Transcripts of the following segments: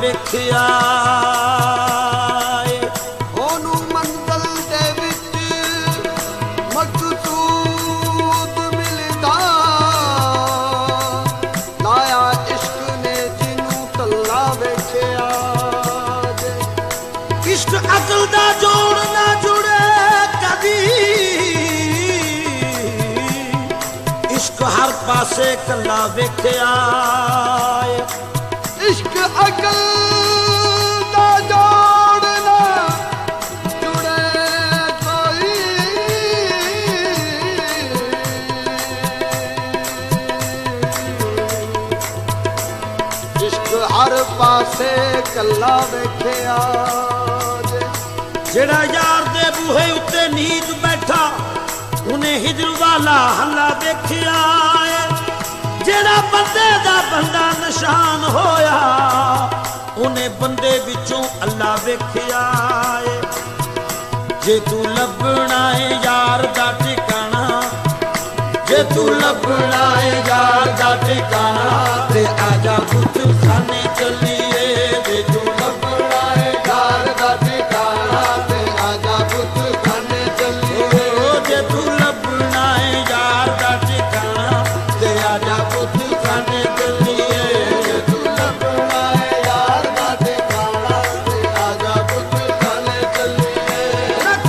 ਵੇਖਿਆ ਉਹਨੂੰ ਮੰਜ਼ਲ ਦੇ ਵਿੱਚ ਮਕਸੂਦ ਮਿਲਦਾ ਲਾਇਆ ਇਸ਼ਕ ਨੇ ਜਿਹਨੂੰ ਕੱਲਾ ਵੇਖਿਆ ਇਸ਼ਕ ਅਕਲ ਦਾ ਜੋੜ ਨਾ ਜੁੜੇ ਕਦੀ ਇਸ਼ਕ ਹਰ ਪਾਸੇ ਕੱਲਾ ਵੇਖਿਆ इश्क अकल दा जोड़ ना जुड़े कोई इश्क हर पासे कल्ला वेखिया जेड़ा यार दे बूहे उत्ते नींद बैठा उन्हें हिजर वाला हल्ला देखिया जेड़ा बंदे दा बंदा निशान होया उन्हें बंदे विचों अल्लाह वेखिया जे तू लभना है यार दा ठिकाना जे तू लभना है यार दा ठिकाना ते आजा पुत खाने चलिए जे तू लभना है यार दा ठिकाना ते आजा पुत खाने चलिए जे तू लभना है यार दा ठिकाना ते आजा पुत खाने चलिए जे तू लभना है यार दा ठिकाना ते आजा पुत खाने चलिए रख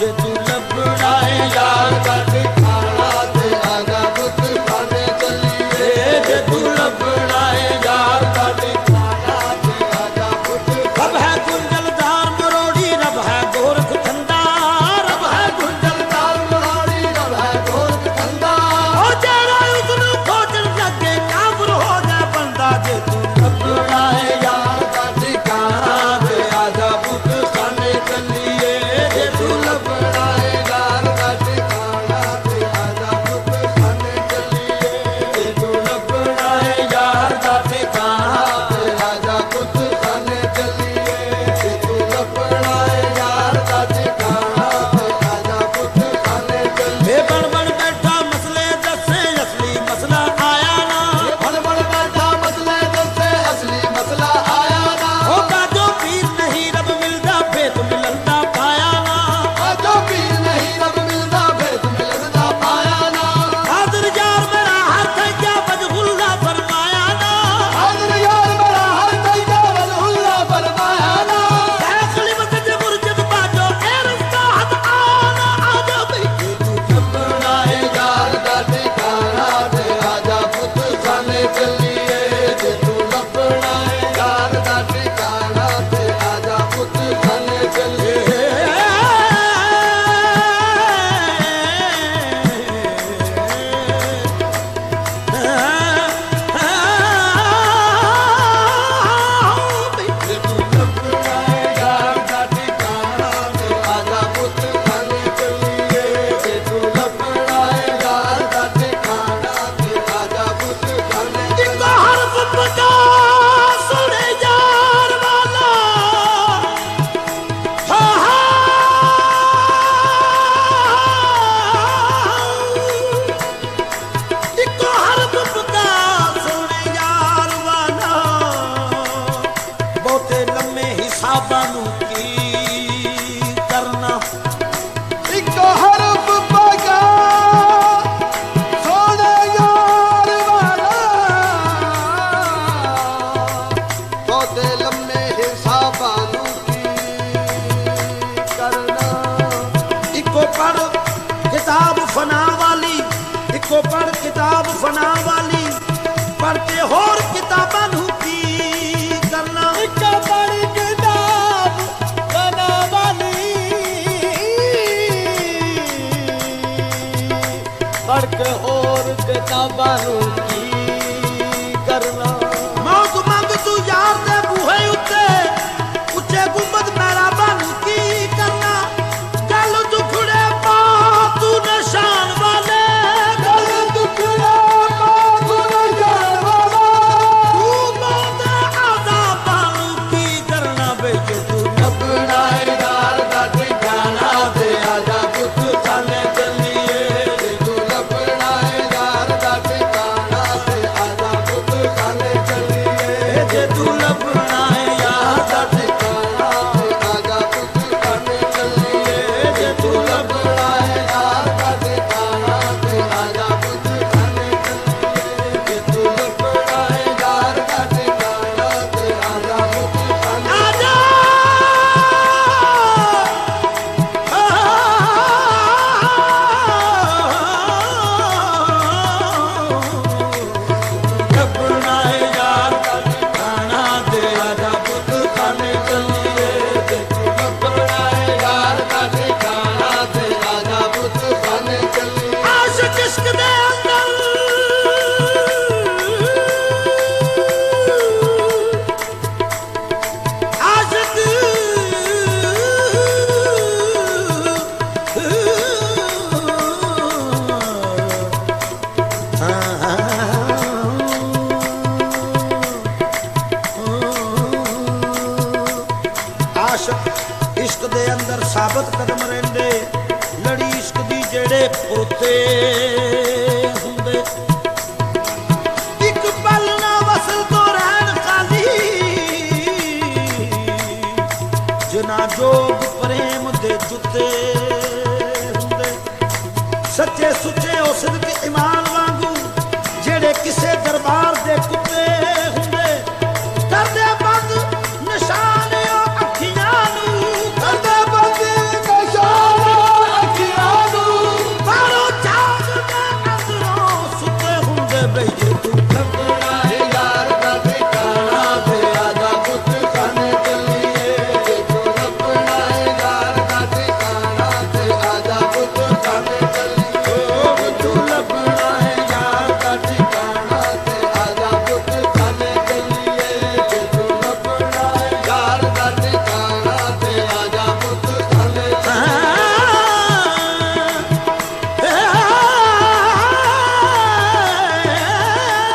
जे तू लभना है यार दा ठिकाना ते आजा पुत खाने चलिए जे तू लभना है यार दा ठिकाना ते आजा पुत रब है गुंजलदार मरोड़ी रब है गोरख धंधा रब है गुंजलदार मरोड़ी रब है गोरख धंधा ओ जरा उसनु खोजन लगे काबुर हो जाए बंदा जे तू लभना है यार दा ठिकाना ते आजा पुत खाने चलिए जे तू लभना है यार दा ठिकाना ते आजा पुत खाने चलिए जे तू लभना है यार दा ठिकाना ते आजा पुत खाने चलिए जे तू लभना है यार दा ठिकाना ते आजा पुत खाने चलिए बन बन बैठा मसले दसे असली मसला आया ना बड़ बड़ बैठा मसले दसे असली मसला आया ना होगा जो पीर नहीं रब मिलदा भेद मिलंदा पाया ना जो पीर नहीं रब मिलदा भेद मिलदा पाया ना हाजिर यार मेरा हाथ क्या बजहुल्ला फरमाया ना हाजिर यार मेरा हर तैया वल्हुल्ला फरमाया ना अखली मत मुर्जिद बाजो ए रस्ता हद आना आजा भाई लभना है यार दा ठिकाना ते आजा पुत खाने चलिए जे तू लभना है यार दा ठिकाना ते आजा पुत खाने चलिए जे तू लभना है यार दा ठिकाना ते आजा पुत खाने चलिए जे तू लभना है यार दा ठिकाना ते आजा पुत खाने इको हरफ बता सुने यार वाला हा हा इको हरफ बता सुने यार वाला बहुते लम्मे हिसाबां नू की करना इको हरफ पगा सोने यार वाला बहुते लम्मे हिसाबां नू की करना इको पढ़ किताब फना वाली इको पढ़ किताब फना वाली पढ़ के होर किताबां नू की करना इको पढ़ किताब फना वाली पढ़ के और किताबां नू की करना मौत मंग तू यार दे बूहे उत्ते उच्चे गुंबद मेहराबां नू की करना गल दुखड़े पा तू निशान वाले गल दुखड़ा तू नजान वाला तू मौत आज़ाबां नू की करना बे जे तू लभना है यार दा ठिकाना ते आजा पुत खाने चलिए ਆਸ਼ਕ ਇਸ਼ਕ ਦੇ ਅੰਦਰ ਸਾਬਤ ਕਦਮ ਰਹਿੰਦੇ ਲੜੀ ਇਸ਼ਕ ਦੀ ਜਿਹੜੇ ਪੋਤੇ ਹੁੰਦੇ ਇੱਕ ਪਲ ਨਾ ਵਸਲ ਤੋਂ ਰਹਿਣ ਖਾਲੀ ਜਿਨ੍ਹਾਂ ਜੋਗ ਪ੍ਰੇਮ ਦੇ ਜੁੱਤੇ ਹੁੰਦੇ ਸੱਚੇ ਸੁੱਚੇ ਉਹ ਸਿਦਕ ਇਮਾਨ ਵਾਂਗੂ ਜਿਹੜੇ ਕਿਸੇ ਦਰਬਾਰ ਦੇ ਕੁੱਤੇ ਹੁੰਦੇ ਕਰਦੇ ਬੰਦ ਨਿਸ਼ਾਨ ਉਹ ਅੱਖੀਆਂ ਨੂੰ ਕਰਦੇ ਬੰਦ ਨਿਸ਼ਾਨ ਅੱਖੀਆਂ ਨੂੰ ਬਾਹਰੋਂ ਚਾਂਦ ਦੇ ਅੰਦਰੋਂ ਸੁੱਤੇ ਹੁੰਦੇ ਬਈ ਜੇ ਤੂੰ ਲੱਭਣਾ ਹੈ ਯਾਰ ਦਾ ਠਿਕਾਣਾ ਤੇ ਆਜਾ ਪੁੱਤ ਖਾਣੇ ਚੱਲੀਏ ਜੇ ਤੂੰ ਲੱਭਣਾ ਹੈ ਯਾਰ ਦਾ ਠਿਕਾਣਾ ਤੇ ਆਜਾ ਪੁੱਤ ਖਾਣੇ ਚੱਲੀਏ ਜੇ ਤੂੰ ਲੱਭਣਾ ਹੈ ਯਾਰ ਦਾ ਠਿਕਾਣਾ ਤੇ ਆਜਾ ਪੁੱਤ ਖਾਣੇ ਚੱਲੀਏ ਜੇ ਤੂੰ ਲੱਭਣਾ ਹੈ ਯਾਰ ਦਾ ਠਿਕਾਣਾ ਤੇ ਆਜਾ ਪੁੱਤ ਖਾਣੇ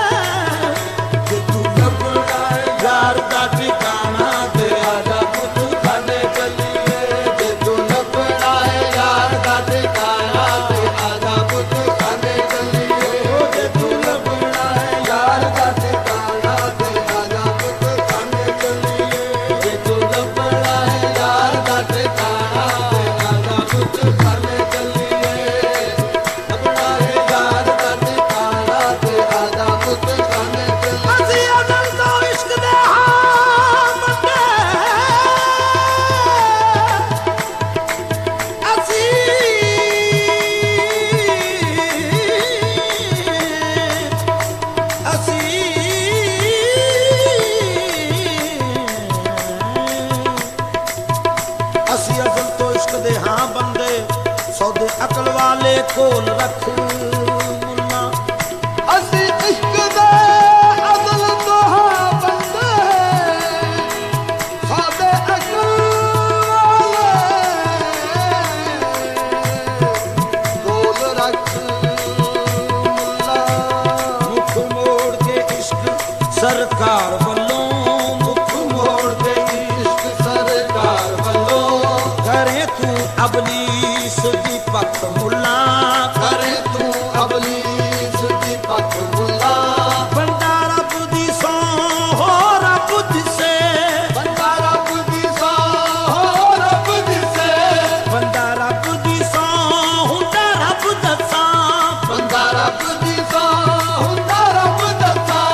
ਜੇ ਤੂੰ ਲੱਭਣਾ ਹੈ ਯਾਰ ਦਾ ਠਿਕਾਣਾ ਤੇ ਆਜਾ ਪੁੱਤ ਖਾਣੇ ਚੱਲੀਏ ਜੇ ਤੂੰ ਲੱਭਣਾ ਹੈ ਯਾਰ ਦਾ ਠਿਕਾਣਾ ਤੇ ਆਜਾ ਪੁੱਤ ਖਾਣੇ ਚੱਲੀਏ ਜੇ ਤੂੰ ਲੱਭਣਾ ਹੈ ਯਾਰ ਦਾ ਠਿਕਾਣਾ ਤੇ ਆਜਾ ਪੁੱਤ ਖਾਣੇ ਚੱਲੀਏ ਜੇ ਤੂੰ ਲੱਭਣਾ ਹੈ ਯਾਰ ਦਾ ਠਿਕਾਣਾ ਤੇ ਆਜਾ ਪੁੱਤ ਖਾਣੇ ਚੱਲੀਏ ਲੱਭਣਾ ਹੈ ਯਾਰ ਦਾ ਠਿਕਾਣਾ ਤੇ ਆਜਾ ਪੁੱਤ ਖਾਣੇ ਚੱਲੀਏ ਅਸੀਂ ਅਜ਼ਲ ਤੋਂ ਇਸ਼ਕ ਦੇ ਹਾਂ ਬੰਦੇ ਅਸੀਂ ਅਜ਼ਲ ਤੋਂ ਇਸ਼ਕ ਦੇ ਹਾਂ ਬੰਦੇ ਸੌਦੇ ਅਕਲ ਵਾਲੇ ਕੋਲ ਰੱਖ ਮੁੱਲਾ ਅਸੀਂ ਇਸ਼ਕ ਦੇ ਅਜ਼ਲ ਤੋਂ ਹਾਂ ਬੰਦੇ ਸਾਡੇ ਅਕਲ ਵਾਲੇ ਕੋਲ ਰੱਖ ਮੁੱਲਾ ਮੁੱਖ ਮੋੜ ਕੇ ਇਸ਼ਕ ਸਰਕਾਰ ਵੱਲੋਂ ਮੁੱਖ ਮੋੜ ਕੇ ਇਸ਼ਕ ਸਰਕਾਰ ਵੱਲੋਂ ਕਰੇ ਤੂੰ ਅਬਲੀਸ ਦੀ ਪੱਕ ਮੁੱਲਾ ਕਰੇ ਤੂੰ ਅਬਲੀਸ ਦੀ ਪੱਕ ਮੁੱਲਾ ਬੰਦਾ ਰੱਬ ਦੀ ਸੌ ਹੋ ਰੱਬ ਦਿਸੇ ਬੰਦਾ ਰੱਬ ਦੀ ਸੌ ਹੋ ਰੱਬ ਦਿਸੇ ਬੰਦਾ ਰੱਬ ਦੀ ਸੌ ਹੁੰਦਾ ਰੱਬ ਦੱਸਾਂ ਬੰਦਾ ਰੱਬ ਦੀ ਸੌ ਹੁੰਦਾ ਰੱਬ ਦੱਸਾਂ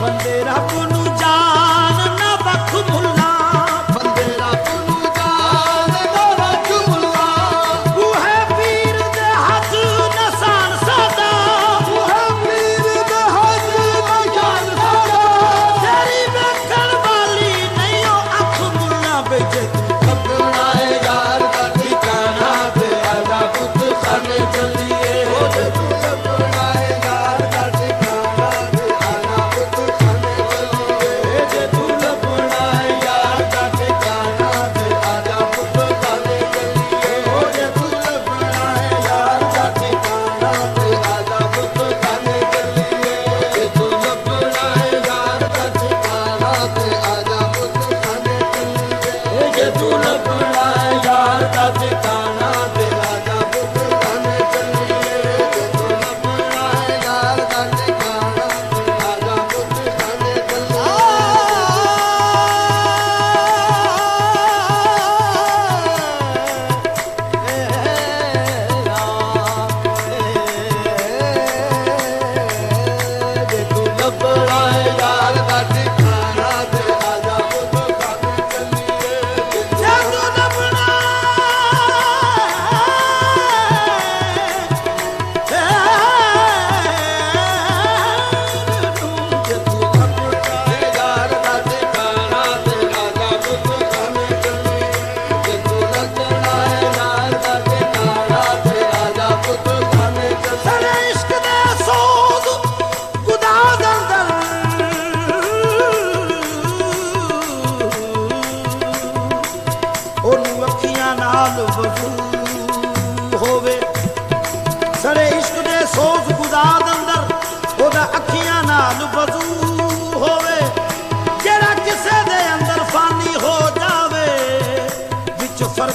ਬੰਦੇ ਰੱਬ ਨੂੰ ਜਾਣ ਨਾ ਬਖ ਮੁੱਲਾ ਬੰਦੇ ਰੱਬ ਨੂੰ ਜਾਣ ਨਾ ਰੱਖ ਮੁੱਲਾ ਉਹ ਹੈ ਪੀਰ ਦੇ ਹੱਥ ਨਸਾਨ ਸਾਦਾ ਉਹ ਹੈ ਪੀਰ ਦੇ ਹੱਥ ਨਾ ਜਾਣ ਸਾਡਾ ਤੇਰੀ ਵੇਖਣ ਵਾਲੀ ਨਹੀਂ ਉਹ ਅੱਖ ਮੁੱਲਾ ਬੇਜੇ ਲੱਭਣਾ ਹੈ ਯਾਰ ਦਾ ਠਿਕਾਣਾ ਤੇ ਆਜਾ ਪੁੱਤ ਖਾਣੇ ਚੱਲੀਏ ਜੇ ਤੂੰ ਲੱਭਣਾ ਹੈ ਯਾਰ ਦਾ ਠਿਕਾਣਾ ਤੇ ਆਜਾ ਪੁੱਤ ਖਾਣੇ ਚੱਲੀਏ ਜੇ ਤੂੰ ਲੱਭਣਾ ਹੈ ਯਾਰ ਦਾ ਠਿਕਾਣਾ ਤੇ ਆਜਾ ਪੁੱਤ ਖਾਣੇ ਚੱਲੀਏ ਜੇ ਤੂੰ ਲੱਭਣਾ ਹੈ ਯਾਰ ਦਾ ਠਿਕਾਣਾ ਤੇ ਆਜਾ ਪੁੱਤ ਖਾਣੇ ਚੱਲੀਏ ਜੇ ਤੂੰ ਲੱਭਣਾ ਹੈ ਯਾਰ ਦਾ ਠਿਕਾਣਾ ਤੇ ਆਜਾ ਪੁੱਤ ਖਾਣੇ ਚੱਲੀਏ ਜੇ ਤੂੰ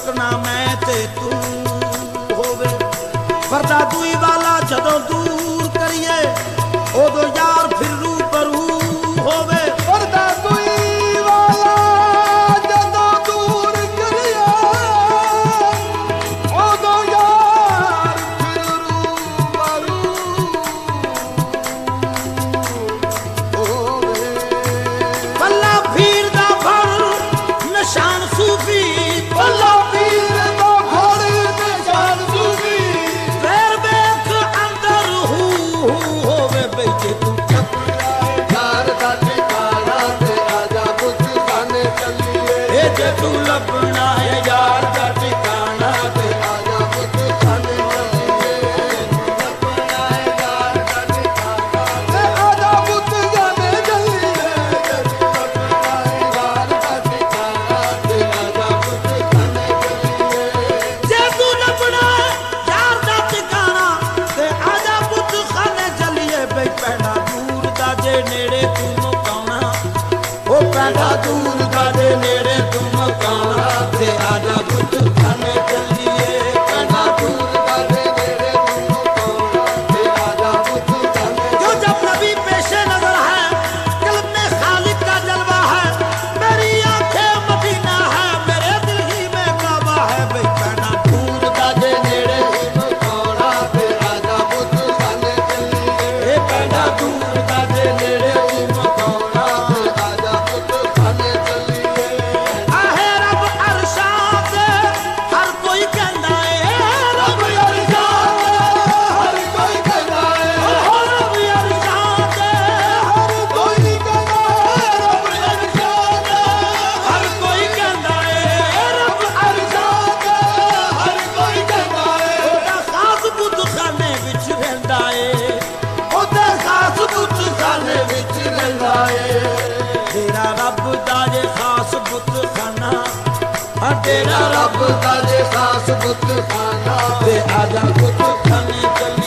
ਸਕਣਾ ਮੈਂ ਤੇ ਤੂੰ ਹੋਵੇ ਵਰਦਾ ਦੂਈ ਵਾਲਾ ਜਦੋਂ ਦੂਰ ਕਰੀਏ ਉਦੋਂ ਯਾਰ ਫਿਰ ਰੂਬਰੂ ਹੋਵੇ ਪਰਦਾ ਕੋਈ ਵਾਲਾ ਜਦੋਂ ਦੂਰ ਕਰੀਏ ਉਦੋਂ ਯਾਰ ਫਿਰ ਰੂਬਰੂ ਹੋਵੇ ਬੱਲਾ ਪੀਰ ਦਾ ਫੜ ਨਿਸ਼ਾਨ ਸੂਫੀ ਅੱਲਾ ਪੀਰ ਦਾ ਫੜ ਨਿਸ਼ਾਨ ਸੂਫੀ ਫੇਰ ਵੇਖ ਅੰਦਰ ਹੋਵੇ ਬੈਠੇ ਤੂੰ ਯਾਰ ਦਾ ਟਿਕਾਣਾ ਤੇ ਆਜਾ ਪੁੱਤ ਖਾਨੇ ਚੱਲੀਏ ਇਹ ਜੇ ਤੂੰ ਲੱਭਣਾ ਹੈ ਯਾਰ ਦਾ ਟਿਕਾਣਾ ਤੇ ਆਜਾ ਪੁੱਤ ਖਾਨੇ ਚੱਲੀਏ ਲੱਭਣਾ ਹੈ ਯਾਰ ਦਾ ਟਿਕਾਣਾ ਤੇ ਆਜਾ ਪੁੱਤ ਖਾਨੇ ਚੱਲੀਏ ਲੱਭਣਾ ਹੈ ਯਾਰ ਦਾ ਟਿਕਾਣਾ ਤੇ ਆਜਾ ਪੁੱਤ ਖਾਨੇ ਚੱਲੀਏ ਜੇ ਤੂੰ ਲੱਭਣਾ ਹੈ ਯਾਰ ਦਾ ਟਿਕਾਣਾ ਤੇ ਆਜਾ ਪੁੱਤ ਖਾਨੇ ਚੱਲੀਏ ਬਈ ਪੈਣਾ ਦੂਰ ਦਾ ਜੇ ਨੇੜੇ ਤੂੰ ਮੁਕਾਉਣਾ ਉਹ ਪੈਣਾ ਦੂਰ ਦਾ ਜੇ ਨੇੜੇ ਤੂੰ ਮੁਕਾਉਣਾ ਤੇ ਆਜਾ ਪੁੱਤ ਖਾਨੇ ਚੱਲੀਏ ਪੈਣਾ ਦੂਰ ਦਾ ਦੇ ਨੇੜੇ ਤੂੰ ਕੋਣਾ ਤੇ ਆਜਾ ਪੁੱਤ ਖਾਨੇ जो जब नबी पेशे नजर है कल्ब में खालिक का जलवा है मेरी आंखें मदीना है मेरे दिल ही में काबा है भाई कहना दूर ਦਾ ਦੇ ਨੇੜੇ ਹੀ ਕੋਣਾ ਤੇ ਆਜਾ ਪੁੱਤ ਖਾਨੇ ਚੱਲੀਏ ये कहना दूर का जे नेड़े ही मकाना ਤੇ ਆਜਾ ਪੁੱਤ ਖਾਨੇ ਚੱਲੀਏ आहे रब अरशाद हर कोई कहना है रब अरशाद ਹਰ ਕੋਈ ਕਹਿੰਦਾ ਏ ओ रब अरशाद ਹਰ ਕੋਈ ਕਹਿੰਦਾ ਏ ਰੱਬ ਅਰਸ਼ਾਦ हर कोई कहना है रब ਅਰਸ਼ਾਦ ਹਰ ਕੋਈ ਕਹਿੰਦਾ ਏ ਉਹਦਾ ਖਾਸ ਬੁੱਤਖਾਨੇ ਵਿੱਚ ਰਹਿੰਦਾ ਏ ਉਹਦੇ ਖਾਸ ਬੁੱਤਖਾਨੇ ਵਿੱਚ ਰਹਿੰਦਾ ਏ ਤੇਰਾ ਰੱਬ ਦਾ ਜੇ ਖਾਸ ਬੁੱਤਖਾਨਾ ਆ ਤੇਰਾ ਰੱਬ ਰੱਬ ਦਾ ਜੇ ਖਾਸ ਬੁੱਤ ਖਾਨਾ ਤੇ ਆਜਾ ਬੁੱਤਖਾਨੇ ਚੱਲੀ